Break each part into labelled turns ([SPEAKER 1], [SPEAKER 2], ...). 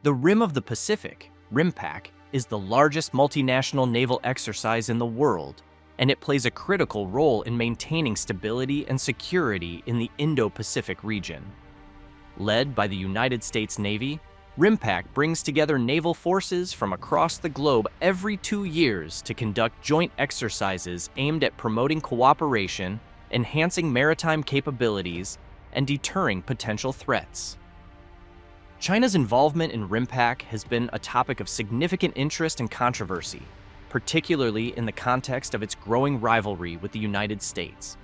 [SPEAKER 1] The Rim of the Pacific, RIMPAC, is the largest multinational naval exercise in the world, and it plays a critical role in maintaining stability and security in the Indo-Pacific region. Led by the United States Navy, RIMPAC brings together naval forces from across the globe every 2 years to conduct joint exercises aimed at promoting cooperation, enhancing maritime capabilities, and deterring potential threats. China's involvement in RIMPAC has been a topic of significant interest and controversy, particularly in the context of its growing rivalry with the United States.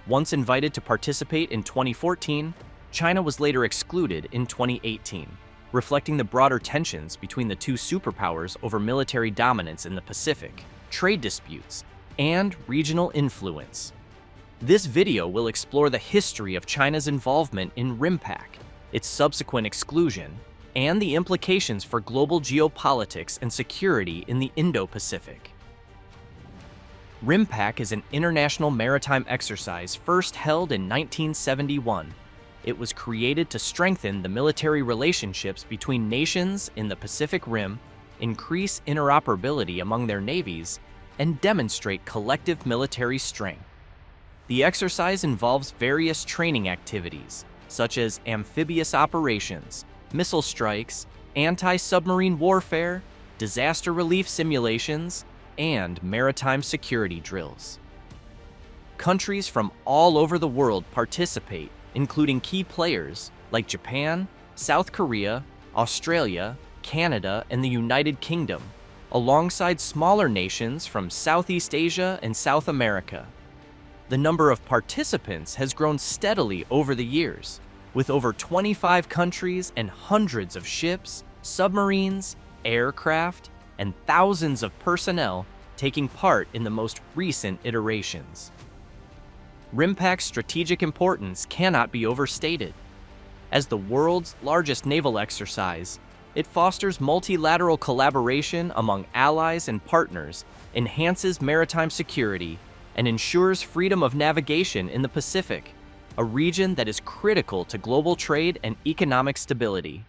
[SPEAKER 1] Once invited to participate in 2014, China was later excluded in 2018, reflecting the broader tensions between the two superpowers over military dominance in the Pacific, trade disputes, and regional influence. This video will explore the history of China's involvement in RIMPAC, its subsequent exclusion, and the implications for global geopolitics and security in the Indo-Pacific. RIMPAC is an international maritime exercise first held in 1971. It was created to strengthen the military relationships between nations in the Pacific Rim, increase interoperability among their navies, and demonstrate collective military strength. The exercise involves various training activities, such as amphibious operations, missile strikes, anti-submarine warfare, disaster relief simulations, and maritime security drills. Countries from all over the world participate, including key players like Japan, South Korea, Australia, Canada, and the United Kingdom, alongside smaller nations from Southeast Asia and South America. The number of participants has grown steadily over the years, with over 25 countries and hundreds of ships, submarines, aircraft, and thousands of personnel taking part in the most recent iterations. RIMPAC's strategic importance cannot be overstated. As the world's largest naval exercise, it fosters multilateral collaboration among allies and partners, enhances maritime security, and ensures freedom of navigation in the Pacific, a region that is critical to global trade and economic stability.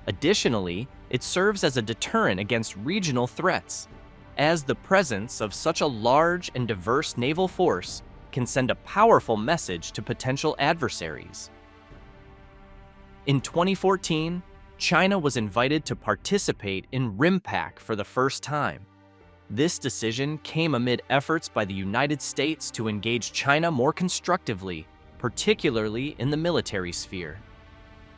[SPEAKER 1] Additionally, it serves as a deterrent against regional threats, as the presence of such a large and diverse naval force can send a powerful message to potential adversaries. In 2014, China was invited to participate in RIMPAC for the first time. This decision came amid efforts by the United States to engage China more constructively, particularly in the military sphere.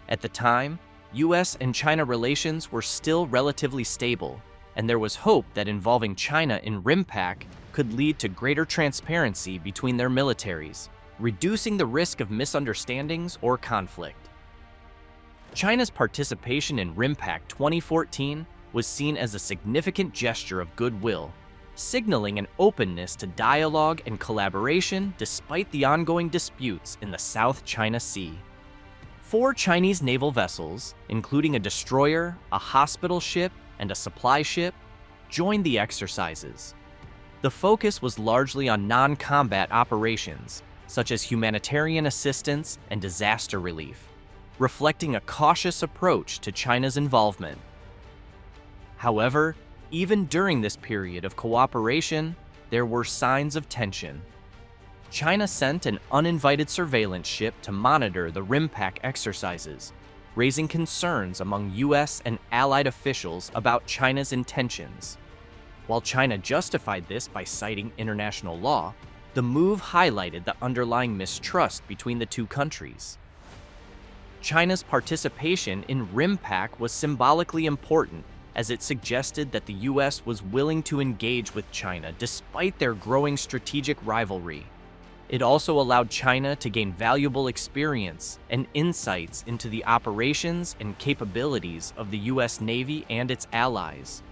[SPEAKER 1] At the time, U.S. and China relations were still relatively stable, and there was hope that involving China in RIMPAC could lead to greater transparency between their militaries, reducing the risk of misunderstandings or conflict. China's participation in RIMPAC 2014 was seen as a significant gesture of goodwill, signaling an openness to dialogue and collaboration despite the ongoing disputes in the South China Sea. 4 Chinese naval vessels, including a destroyer, a hospital ship, and a supply ship, joined the exercises. The focus was largely on non-combat operations, such as humanitarian assistance and disaster relief, reflecting a cautious approach to China's involvement. However, even during this period of cooperation, there were signs of tension. China sent an uninvited surveillance ship to monitor the RIMPAC exercises, raising concerns among U.S. and allied officials about China's intentions. While China justified this by citing international law, the move highlighted the underlying mistrust between the two countries. China's participation in RIMPAC was symbolically important, as it suggested that the U.S. was willing to engage with China despite their growing strategic rivalry. It also allowed China to gain valuable experience and insights into the operations and capabilities of the U.S. Navy and its allies.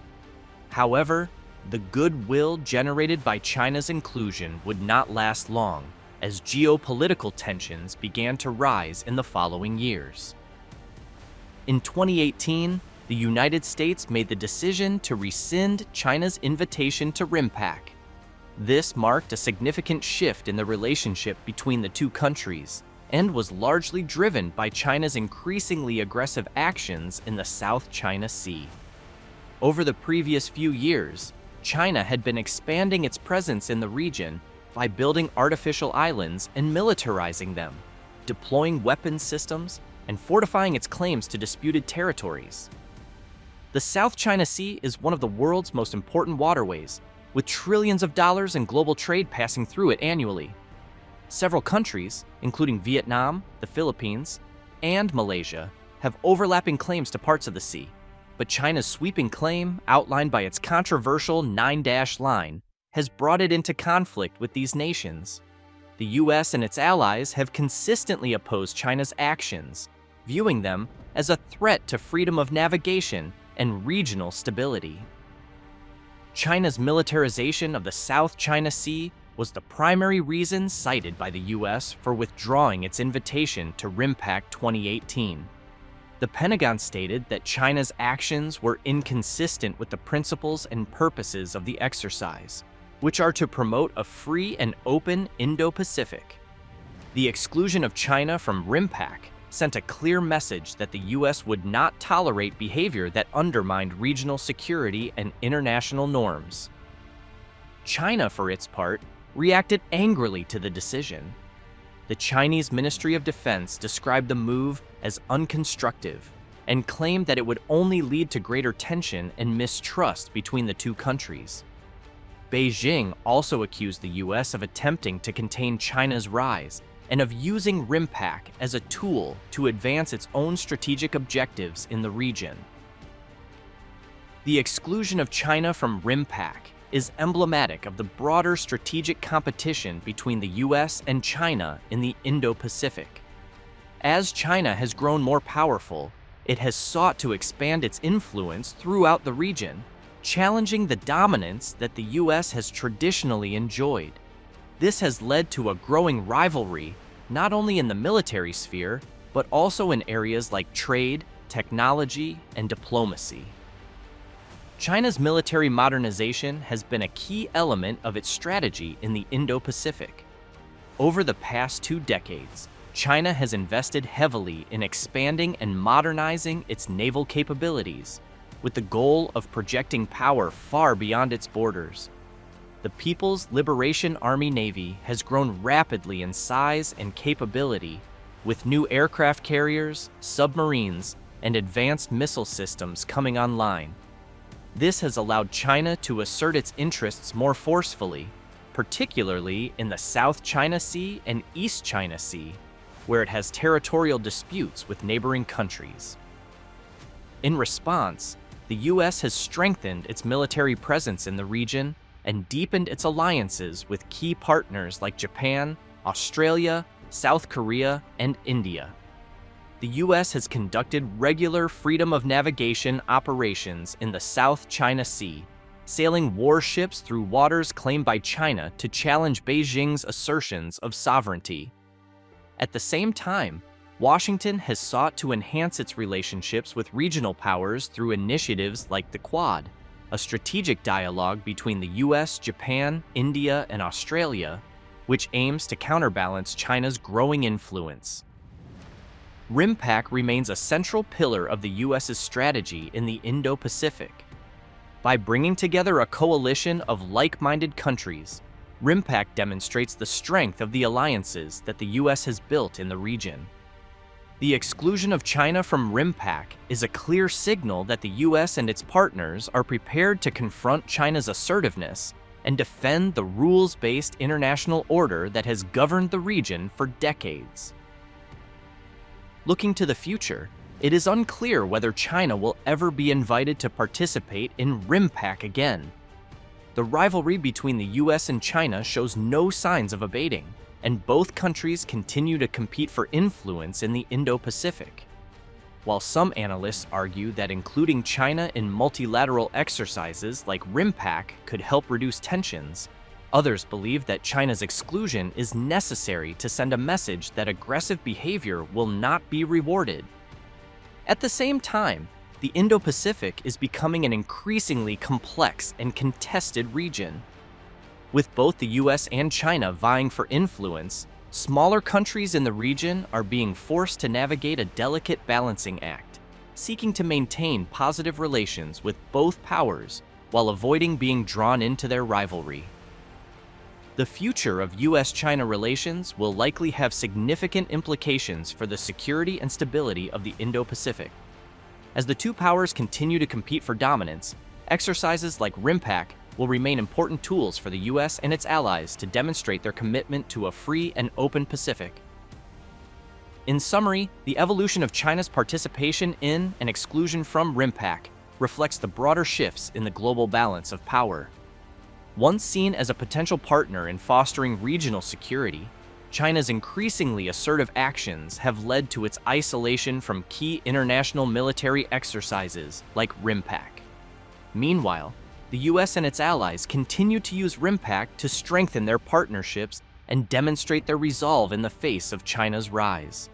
[SPEAKER 1] However, the goodwill generated by China's inclusion would not last long, as geopolitical tensions began to rise in the following years. In 2018, the United States made the decision to rescind China's invitation to RIMPAC. This marked a significant shift in the relationship between the two countries, and was largely driven by China's increasingly aggressive actions in the South China Sea. Over the previous few years, China had been expanding its presence in the region by building artificial islands and militarizing them, deploying weapons systems, and fortifying its claims to disputed territories. The South China Sea is one of the world's most important waterways, with trillions of dollars in global trade passing through it annually. Several countries, including Vietnam, the Philippines, and Malaysia, have overlapping claims to parts of the sea, but China's sweeping claim, outlined by its controversial 9-dash line, has brought it into conflict with these nations. The U.S. and its allies have consistently opposed China's actions, viewing them as a threat to freedom of navigation and regional stability. China's militarization of the South China Sea was the primary reason cited by the U.S. for withdrawing its invitation to RIMPAC 2018. The Pentagon stated that China's actions were inconsistent with the principles and purposes of the exercise, which are to promote a free and open Indo-Pacific. The exclusion of China from RIMPAC sent a clear message that the U.S. would not tolerate behavior that undermined regional security and international norms. China, for its part, reacted angrily to the decision. The Chinese Ministry of Defense described the move as unconstructive and claimed that it would only lead to greater tension and mistrust between the two countries. Beijing also accused the U.S. of attempting to contain China's rise and of using RIMPAC as a tool to advance its own strategic objectives in the region. The exclusion of China from RIMPAC is emblematic of the broader strategic competition between the U.S. and China in the Indo-Pacific. As China has grown more powerful, it has sought to expand its influence throughout the region, challenging the dominance that the U.S. has traditionally enjoyed. This has led to a growing rivalry, not only in the military sphere, but also in areas like trade, technology, and diplomacy. China's military modernization has been a key element of its strategy in the Indo-Pacific. Over the past 2 decades, China has invested heavily in expanding and modernizing its naval capabilities, with the goal of projecting power far beyond its borders. The People's Liberation Army Navy has grown rapidly in size and capability, with new aircraft carriers, submarines, and advanced missile systems coming online. This has allowed China to assert its interests more forcefully, particularly in the South China Sea and East China Sea, where it has territorial disputes with neighboring countries. In response, the U.S. has strengthened its military presence in the region and deepened its alliances with key partners like Japan, Australia, South Korea, and India. The U.S. has conducted regular freedom of navigation operations in the South China Sea, sailing warships through waters claimed by China to challenge Beijing's assertions of sovereignty. At the same time, Washington has sought to enhance its relationships with regional powers through initiatives like the Quad, a strategic dialogue between the U.S., Japan, India, and Australia, which aims to counterbalance China's growing influence. RIMPAC remains a central pillar of the U.S.'s strategy in the Indo-Pacific. By bringing together a coalition of like-minded countries, RIMPAC demonstrates the strength of the alliances that the U.S. has built in the region. The exclusion of China from RIMPAC is a clear signal that the U.S. and its partners are prepared to confront China's assertiveness and defend the rules-based international order that has governed the region for decades. Looking to the future, it is unclear whether China will ever be invited to participate in RIMPAC again. The rivalry between the U.S. and China shows no signs of abating, and both countries continue to compete for influence in the Indo-Pacific. While some analysts argue that including China in multilateral exercises like RIMPAC could help reduce tensions, others believe that China's exclusion is necessary to send a message that aggressive behavior will not be rewarded. At the same time, the Indo-Pacific is becoming an increasingly complex and contested region. With both the U.S. and China vying for influence, smaller countries in the region are being forced to navigate a delicate balancing act, seeking to maintain positive relations with both powers while avoiding being drawn into their rivalry. The future of U.S.-China relations will likely have significant implications for the security and stability of the Indo-Pacific. As the two powers continue to compete for dominance, exercises like RIMPAC will remain important tools for the U.S. and its allies to demonstrate their commitment to a free and open Pacific. In summary, the evolution of China's participation in and exclusion from RIMPAC reflects the broader shifts in the global balance of power. Once seen as a potential partner in fostering regional security, China's increasingly assertive actions have led to its isolation from key international military exercises like RIMPAC. Meanwhile, the U.S. and its allies continue to use RIMPAC to strengthen their partnerships and demonstrate their resolve in the face of China's rise.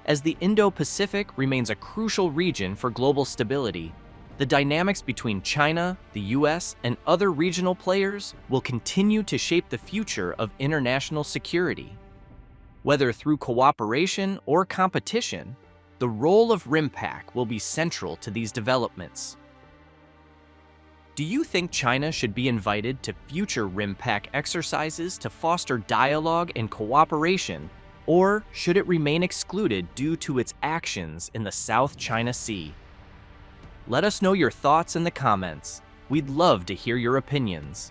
[SPEAKER 1] As the Indo-Pacific remains a crucial region for global stability, the dynamics between China, the U.S., and other regional players will continue to shape the future of international security. Whether through cooperation or competition, the role of RIMPAC will be central to these developments. Do you think China should be invited to future RIMPAC exercises to foster dialogue and cooperation, or should it remain excluded due to its actions in the South China Sea? Let us know your thoughts in the comments. We'd love to hear your opinions.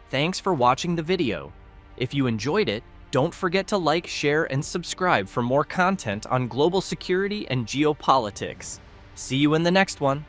[SPEAKER 1] Thanks for watching the video. If you enjoyed it, don't forget to like, share, and subscribe for more content on global security and geopolitics. See you in the next one.